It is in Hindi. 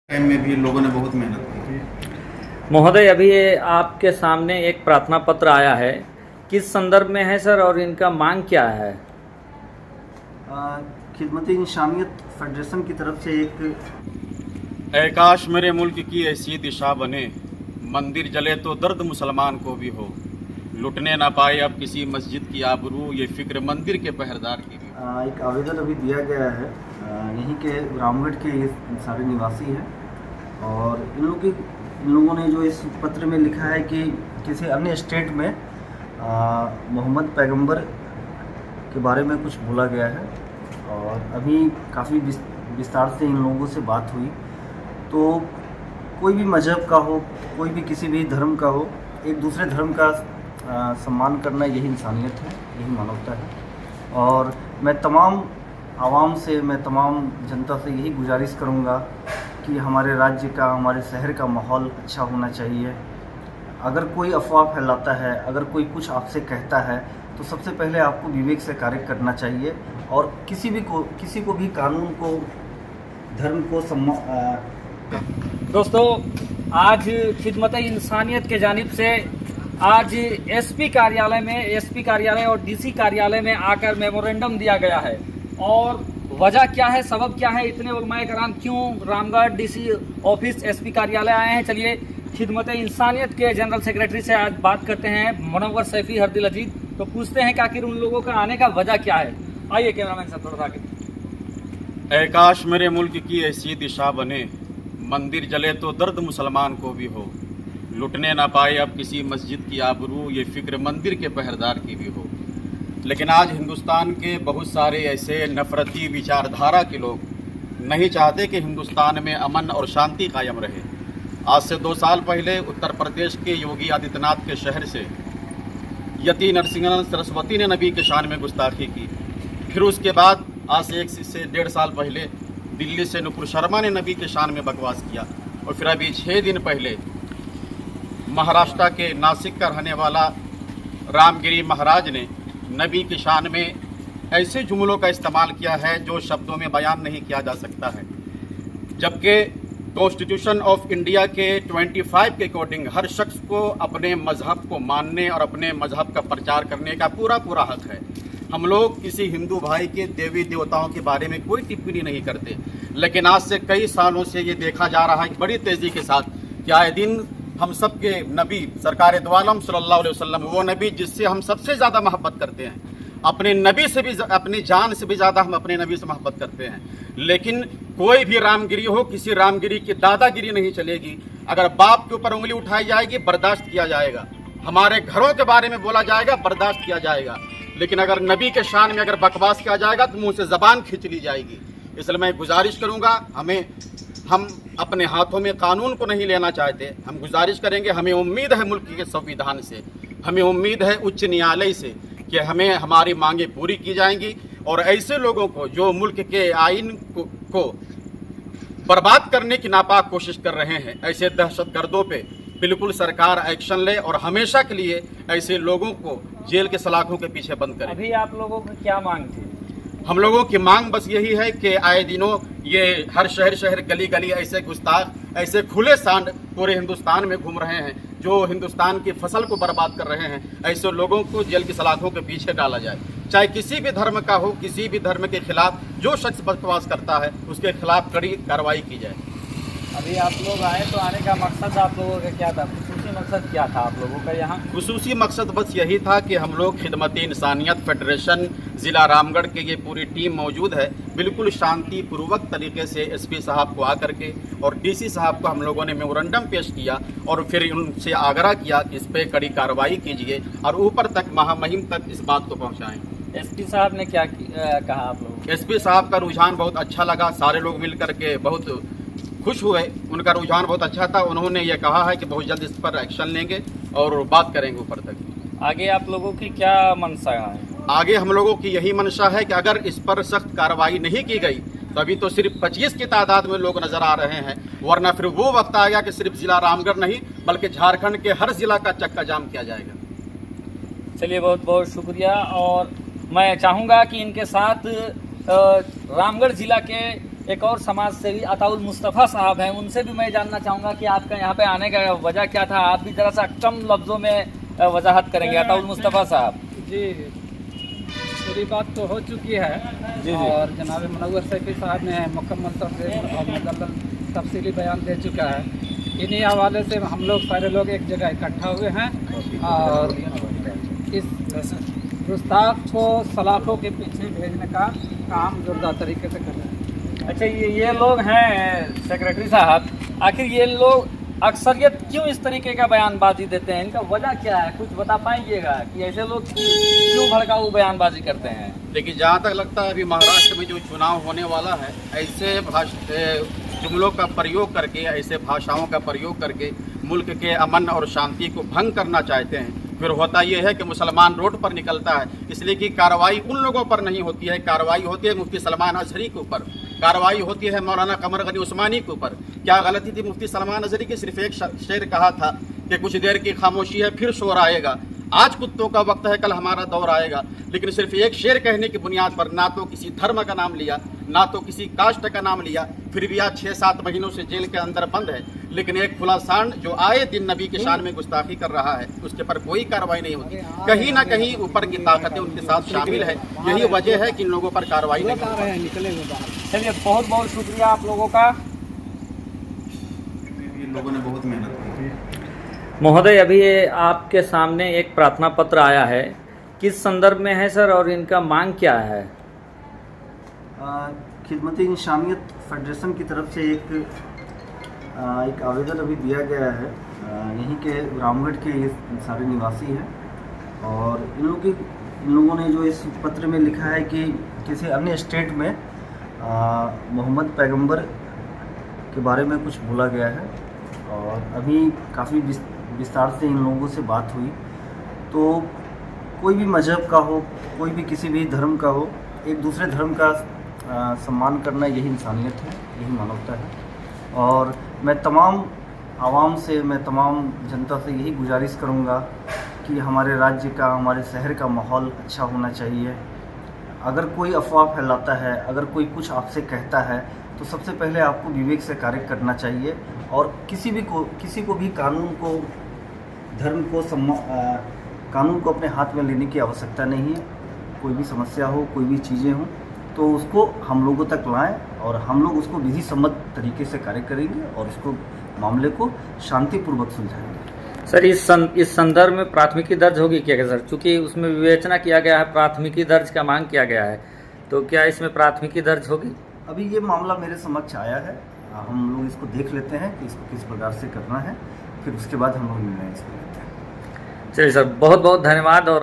टाइम में भी लोगों ने बहुत मेहनत की। महोदय, अभी ये आपके सामने एक प्रार्थना पत्र आया है, किस संदर्भ में है सर और इनका मांग क्या है? खिदमत इंसानियत फेडरेशन की तरफ से एक ऐ काश मेरे मुल्क की ऐसी दिशा बने, मंदिर जले तो दर्द मुसलमान को भी हो, लुटने ना पाए अब किसी मस्जिद की आबरू, ये फिक्र मंदिर के पहरेदार की भी हो। एक आवेदन अभी दिया गया है। यहीं के रामगढ़ के ये सारे निवासी हैं और इन लोगों ने जो इस पत्र में लिखा है कि किसी अन्य स्टेट में मोहम्मद पैगंबर के बारे में कुछ बोला गया है और अभी काफ़ी विस्तार से इन लोगों से बात हुई। तो कोई भी मजहब का हो, कोई भी किसी भी धर्म का हो, एक दूसरे धर्म का सम्मान करना यही इंसानियत है, यही मानवता है। और मैं तमाम आवाम से, मैं तमाम जनता से यही गुजारिश करूँगा कि हमारे राज्य का, हमारे शहर का माहौल अच्छा होना चाहिए। अगर कोई अफवाह फैलाता है, अगर कोई कुछ आपसे कहता है, तो सबसे पहले आपको विवेक से कार्य करना चाहिए और किसी को भी कानून को, धर्म को दोस्तों, आज खिदमत इंसानियत के जानिब से आज एसपी कार्यालय और डीसी कार्यालय में आकर मेमोरेंडम दिया गया है। और वजह क्या है, सबब क्या है, इतने उलमाए कराम क्यों रामगढ़ डीसी ऑफिस एसपी कार्यालय आए हैं, चलिए खिदमत इंसानियत के जनरल सेक्रेटरी से आज बात करते हैं, मुनव्वर सैफी हरदिल अजीज। तो पूछते हैं कि आखिर उन लोगों का आने का वजह क्या है। आइए कैमरामैन साहब, थोड़ा सा आगे। ऐ काश मेरे मुल्क की ऐसी दिशा बने, मंदिर जले तो दर्द मुसलमान को भी हो, लुटने ना पाए अब किसी मस्जिद की आबरू, ये फिक्र मंदिर के पहरेदार की भी हो। लेकिन आज हिंदुस्तान के बहुत सारे ऐसे नफरती विचारधारा के लोग नहीं चाहते कि हिंदुस्तान में अमन और शांति कायम रहे। आज से 2 साल पहले उत्तर प्रदेश के योगी आदित्यनाथ के शहर से यति नरसिंहन सरस्वती ने नबी के शान में गुस्ताखी की। फिर उसके बाद आज से 1 से 1.5 साल पहले दिल्ली से नुपुर शर्मा ने नबी के शान में बकवास किया। और फिर अभी 6 दिन पहले महाराष्ट्र के नासिक का रहने वाला रामगिरी महाराज ने नबी की शान में ऐसे जुमलों का इस्तेमाल किया है जो शब्दों में बयान नहीं किया जा सकता है। जबकि कॉन्स्टिट्यूशन ऑफ इंडिया के 25 के अकॉर्डिंग हर शख्स को अपने मजहब को मानने और अपने मजहब का प्रचार करने का पूरा हक है। हम लोग किसी हिंदू भाई के देवी देवताओं के बारे में कोई टिप्पणी नहीं करते, लेकिन आज से कई सालों से ये देखा जा रहा है बड़ी तेज़ी के साथ कि आए दिन हम सब के नबी सरकार दो आलम सल्लल्लाहु अलैहि वसल्लम, वो नबी जिससे हम सबसे ज़्यादा मोहब्बत करते हैं, अपने नबी से भी, अपनी जान से भी ज़्यादा हम अपने नबी से मोहब्बत करते हैं। लेकिन कोई भी रामगिरी हो, किसी रामगिरी की दादागिरी नहीं चलेगी। अगर बाप के ऊपर उंगली उठाई जाएगी बर्दाश्त किया जाएगा, हमारे घरों के बारे में बोला जाएगा बर्दाश्त किया जाएगा, लेकिन अगर नबी के शान में अगर बकवास किया जाएगा तो मुँह से ज़बान खींच ली जाएगी। इसलिए मैं गुजारिश करूँगा, हम अपने हाथों में कानून को नहीं लेना चाहते। हम गुजारिश करेंगे, हमें उम्मीद है मुल्क के संविधान से, हमें उम्मीद है उच्च न्यायालय से कि हमें हमारी मांगें पूरी की जाएंगी। और ऐसे लोगों को जो मुल्क के आइन को बर्बाद करने की नापाक कोशिश कर रहे हैं, ऐसे दहशतगर्दों पे बिल्कुल सरकार एक्शन ले और हमेशा के लिए ऐसे लोगों को जेल के सलाखों के पीछे बंद करे। अभी आप लोगों की क्या मांग थी? हम लोगों की मांग बस यही है कि आए दिनों ये हर शहर गली गली ऐसे गुस्ताख, ऐसे खुले सांड पूरे हिंदुस्तान में घूम रहे हैं जो हिंदुस्तान की फसल को बर्बाद कर रहे हैं, ऐसे लोगों को जेल की सलाखों के पीछे डाला जाए। चाहे किसी भी धर्म का हो, किसी भी धर्म के खिलाफ जो शख्स बकवास करता है उसके खिलाफ कड़ी कार्रवाई की जाए। अभी आप लोग आए तो आने का मकसद आप लोगों का क्या था, खुसूसी मकसद क्या था आप लोगों का यहाँ? खुसूसी मकसद बस यही था कि हम लोग खिदमत इंसानियत फेडरेशन ज़िला रामगढ़ के ये पूरी टीम मौजूद है, बिल्कुल शांतिपूर्वक तरीके से एसपी साहब को आकर के और डीसी साहब को हम लोगों ने मेमोरेंडम पेश किया और फिर उनसे आग्रह किया कि इस पर कड़ी कार्रवाई कीजिए और ऊपर तक महामहिम तक इस बात को पहुँचाएँ। एसपी साहब ने क्या कहा आप लोगों? एसपी साहब का रुझान बहुत अच्छा लगा, सारे लोग मिल करके बहुत खुश हुए, उनका रुझान बहुत अच्छा था। उन्होंने ये कहा है कि बहुत जल्द इस पर एक्शन लेंगे और बात करेंगे ऊपर तक। आगे आप लोगों की क्या मंशा है? आगे हम लोगों की यही मंशा है कि अगर इस पर सख्त कार्रवाई नहीं की गई तो अभी तो सिर्फ 25 की तादाद में लोग नजर आ रहे हैं, वरना फिर वो वक्त आएगा कि सिर्फ जिला रामगढ़ नहीं बल्कि झारखंड के हर जिला का चक्का जाम किया जाएगा। चलिए, बहुत बहुत शुक्रिया। और मैं चाहूँगा कि इनके साथ रामगढ़ जिला के एक और समाज सेवी अताउल मुस्तफ़ा साहब हैं, उनसे भी मैं जानना चाहूँगा कि आपका यहाँ पे आने का वजह क्या था। आप भी ज़रा सा कम लफ्ज़ों में वजाहत करेंगे। अताउल मुस्तफ़ा साहब जी, पूरी बात तो हो चुकी है जी। और जनाब मुनव्वर सैफी साहब ने मुकम्मल तफसील और मुकम्मल तफसीली बयान दे चुका है। इन्हीं हवाले से हम लोग सारे लोग एक जगह इकट्ठा हुए हैं और इस गुस्ताख को सलाखों के पीछे भेजने का काम जोरदार तरीके से कर रहे हैं। अच्छा, ये लोग हैं सेक्रेटरी साहब, आखिर ये लोग अक्सरियत क्यों इस तरीके का बयानबाजी देते हैं? इनका वजह क्या है, कुछ बता पाएंगेगा कि ऐसे लोग क्यों भड़काऊ बयानबाजी करते हैं? देखिए, जहाँ तक लगता है अभी महाराष्ट्र में जो चुनाव होने वाला है, ऐसे जुमलों का प्रयोग करके, ऐसे भाषाओं का प्रयोग करके मुल्क के अमन और शांति को भंग करना चाहते हैं। फिर होता यह है कि मुसलमान रोड पर निकलता है, इसलिए कि कार्रवाई उन लोगों पर नहीं होती है, कार्रवाई होती है मुफ्ती सलमान अजहरी के ऊपर, कार्रवाई होती है मौलाना कमर गनी उस्मानी के ऊपर। क्या गलती थी मुफ्ती सलमान अजहरी के? सिर्फ एक शेर कहा था कि कुछ देर की खामोशी है फिर शोर आएगा, आज कुत्तों का वक्त है कल हमारा दौर आएगा। लेकिन सिर्फ एक शेर कहने की बुनियाद पर ना तो किसी धर्म का नाम लिया, ना तो किसी कास्ट का नाम लिया, फिर भी आज 6-7 महीनों से जेल के अंदर बंद है। लेकिन एक खुला सांड जो आए दिन नबी के शान में गुस्ताखी कर रहा है, उसके पर कोई कार्रवाई नहीं होती। कहीं ना कहीं ऊपर की ताकतें उनके साथ शामिल है, यही वजह है कि इन लोगों पर कार्रवाई नहीं होती। चलिए, बहुत बहुत शुक्रिया आप लोगों का। इन लोगों ने बहुत मेहनत की। महोदय, अभी ये आपके सामने एक प्रार्थना पत्र आया है, किस संदर्भ में है सर और इनका मांग क्या है? खिदमत इंसानियत फेडरेशन की तरफ से एक आवेदन अभी दिया गया है। यहीं के रामगढ़ के ये सारे निवासी हैं और इन लोगों ने जो इस पत्र में लिखा है कि किसी अन्य स्टेट में मोहम्मद पैगंबर के बारे में कुछ बोला गया है और अभी काफ़ी विस्तार से इन लोगों से बात हुई। तो कोई भी मजहब का हो, कोई भी किसी भी धर्म का हो, एक दूसरे धर्म का सम्मान करना यही इंसानियत है, यही मानवता है। और मैं तमाम आवाम से, मैं तमाम जनता से यही गुजारिश करूँगा कि हमारे राज्य का, हमारे शहर का माहौल अच्छा होना चाहिए। अगर कोई अफवाह फैलाता है, अगर कोई कुछ आपसे कहता है, तो सबसे पहले आपको विवेक से कार्य करना चाहिए और किसी को भी कानून को, धर्म को, कानून को अपने हाथ में लेने की आवश्यकता नहीं है। कोई भी समस्या हो, कोई भी चीज़ें हों, तो उसको हम लोगों तक लाएं और हम लोग उसको विधि सम्मत तरीके से कार्य करेंगे और इसको मामले को शांतिपूर्वक सुलझाएंगे। सर, इस संदर्भ में प्राथमिकी दर्ज होगी क्या सर? चूँकि उसमें विवेचना किया गया है, प्राथमिकी दर्ज का मांग किया गया है, तो क्या इसमें प्राथमिकी दर्ज होगी? अभी ये मामला मेरे समक्ष आया है, हम लोग इसको देख लेते हैं कि इसको किस प्रकार से करना है, फिर उसके बाद हम लोग निर्णय इसको लेते हैं। चलिए सर, बहुत बहुत धन्यवाद। और